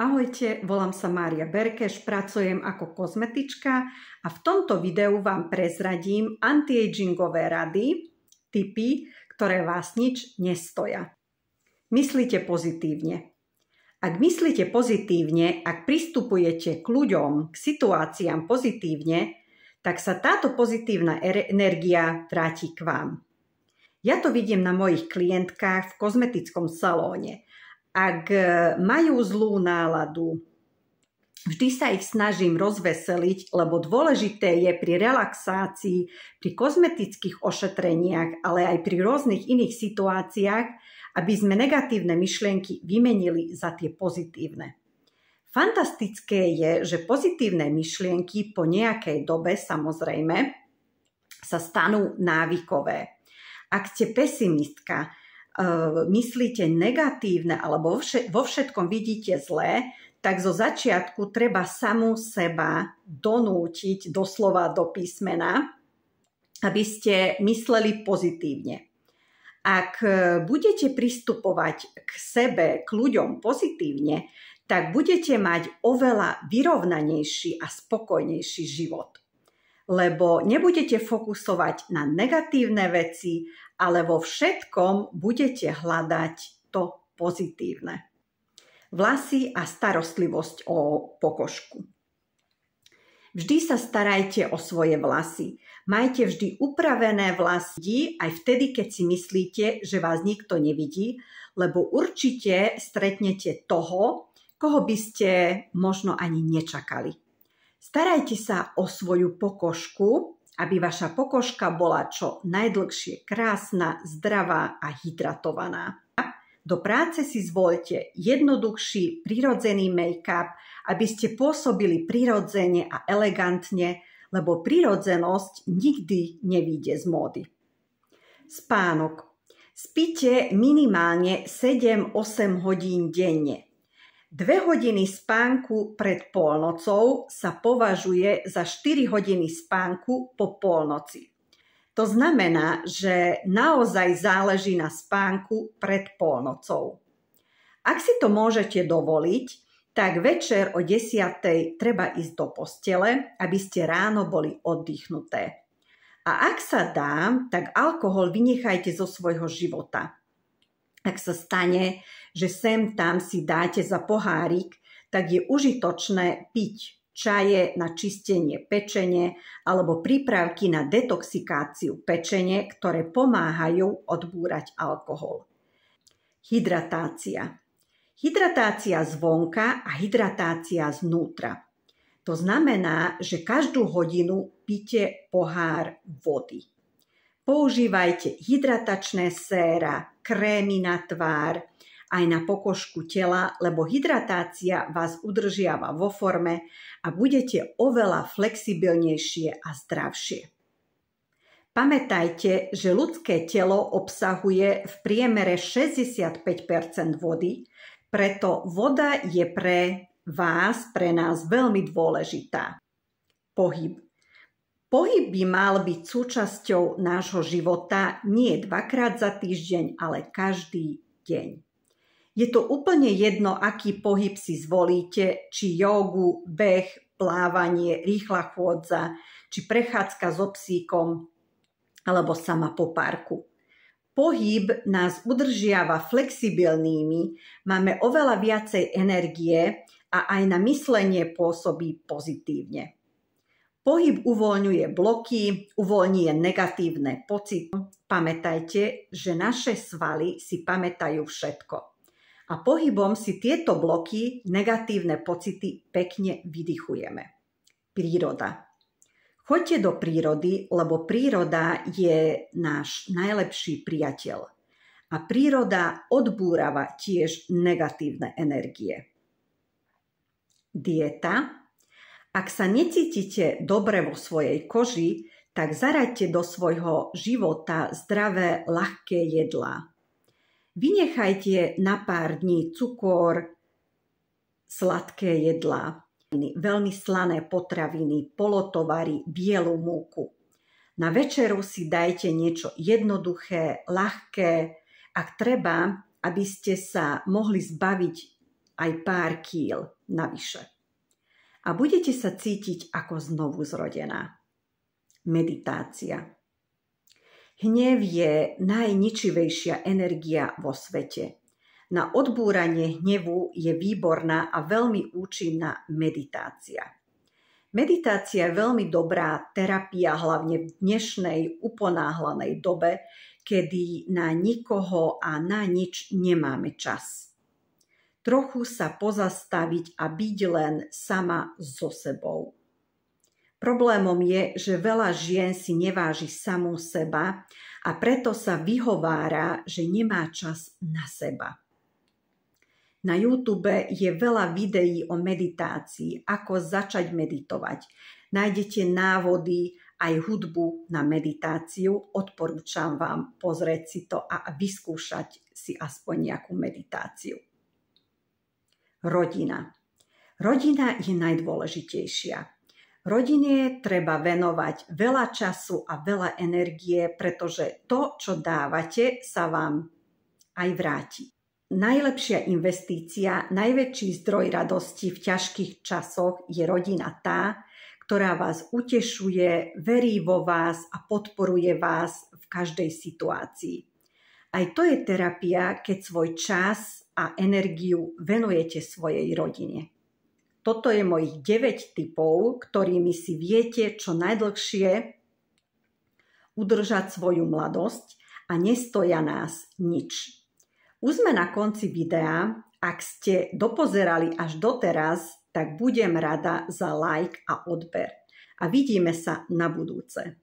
Ahojte, volám sa Mária Berkeš, pracujem ako kozmetička a v tomto videu vám prezradím anti-agingové rady, tipy, ktoré vás nič nestoja. Myslíte pozitívne. Ak myslíte pozitívne, ak pristupujete k ľuďom, k situáciám pozitívne, tak sa táto pozitívna energia vráti k vám. Ja to vidím na mojich klientkách v kozmetickom salóne. Ak majú zlú náladu, vždy sa ich snažím rozveseliť, lebo dôležité je pri relaxácii, pri kozmetických ošetreniach, ale aj pri rôznych iných situáciách, aby sme negatívne myšlienky vymenili za tie pozitívne. Fantastické je, že pozitívne myšlienky po nejakej dobe, samozrejme, sa stanú návykové. Ak ste pesimistka, myslíte negatívne alebo vo všetkom vidíte zlé, tak zo začiatku treba samú seba donútiť doslova do písmena, aby ste mysleli pozitívne. Ak budete pristupovať k sebe, k ľuďom pozitívne, tak budete mať oveľa vyrovnanejší a spokojnejší život. Lebo nebudete fokusovať na negatívne veci, ale vo všetkom budete hľadať to pozitívne. Vlasy a starostlivosť o pokožku. Vždy sa starajte o svoje vlasy. Majte vždy upravené vlasy, aj vtedy, keď si myslíte, že vás nikto nevidí, lebo určite stretnete toho, koho by ste možno ani nečakali. Starajte sa o svoju pokožku, aby vaša pokožka bola čo najdlhšie krásna, zdravá a hydratovaná. Do práce si zvoľte jednoduchší, prirodzený make-up, aby ste pôsobili prirodzene a elegantne, lebo prirodzenosť nikdy nevyjde z módy. Spánok. Spíte minimálne 7-8 hodín denne. 2 hodiny spánku pred polnocou sa považuje za 4 hodiny spánku po polnoci. To znamená, že naozaj záleží na spánku pred polnocou. Ak si to môžete dovoliť, tak večer o 10:00 treba ísť do postele, aby ste ráno boli oddychnuté. A ak sa dá, tak alkohol vynechajte zo svojho života. Ak sa stane, že sem tam si dáte za pohárik, tak je užitočné piť čaje na čistenie pečene alebo prípravky na detoxikáciu pečene, ktoré pomáhajú odbúrať alkohol. Hydratácia. Hydratácia zvonka a hydratácia znútra. To znamená, že každú hodinu píte pohár vody. Používajte hydratačné séra, krémy na tvár, aj na pokožku tela, lebo hydratácia vás udržiava vo forme a budete oveľa flexibilnejšie a zdravšie. Pamätajte, že ľudské telo obsahuje v priemere 65% vody, preto voda je pre vás, pre nás veľmi dôležitá. Pohyb. Pohyb by mal byť súčasťou nášho života nie 2-krát za týždeň, ale každý deň. Je to úplne jedno, aký pohyb si zvolíte, či jogu, beh, plávanie, rýchla chôdza, či prechádzka so psíkom, alebo sama po parku. Pohyb nás udržiava flexibilnými, máme oveľa viacej energie a aj na myslenie pôsobí pozitívne. Pohyb uvoľňuje bloky, uvoľňuje negatívne pocity. Pamätajte, že naše svaly si pamätajú všetko. A pohybom si tieto bloky, negatívne pocity pekne vydychujeme. Príroda. Choďte do prírody, lebo príroda je náš najlepší priateľ. A príroda odbúrava tiež negatívne energie. Dieta. Ak sa necítite dobre vo svojej koži, tak zaraďte do svojho života zdravé, ľahké jedlá. Vynechajte na pár dní cukor, sladké jedlá, veľmi slané potraviny, polotovary, bielu múku. Na večeru si dajte niečo jednoduché, ľahké. Ak treba, aby ste sa mohli zbaviť aj pár kíl navyše. A budete sa cítiť ako znovu zrodená. Meditácia. Hnev je najničivejšia energia vo svete. Na odbúranie hnevu je výborná a veľmi účinná meditácia. Meditácia je veľmi dobrá terapia, hlavne v dnešnej uponáhlanej dobe, kedy na nikoho a na nič nemáme čas. Trochu sa pozastaviť a byť len sama so sebou. Problémom je, že veľa žien si neváži samú seba a preto sa vyhovára, že nemá čas na seba. Na YouTube je veľa videí o meditácii, ako začať meditovať. Nájdete návody aj hudbu na meditáciu. Odporúčam vám pozrieť si to a vyskúšať si aspoň nejakú meditáciu. Rodina. Rodina je najdôležitejšia. Rodine treba venovať veľa času a veľa energie, pretože to, čo dávate, sa vám aj vráti. Najlepšia investícia, najväčší zdroj radosti v ťažkých časoch je rodina tá, ktorá vás utešuje, verí vo vás a podporuje vás v každej situácii. Aj to je terapia, keď svoj čas a energiu venujete svojej rodine. Toto je mojich 9 tipov, ktorými si viete čo najdlhšie udržať svoju mladosť a nestoja nás nič. Už sme na konci videa. Ak ste dopozerali až doteraz, tak budem rada za like a odber. A vidíme sa na budúce.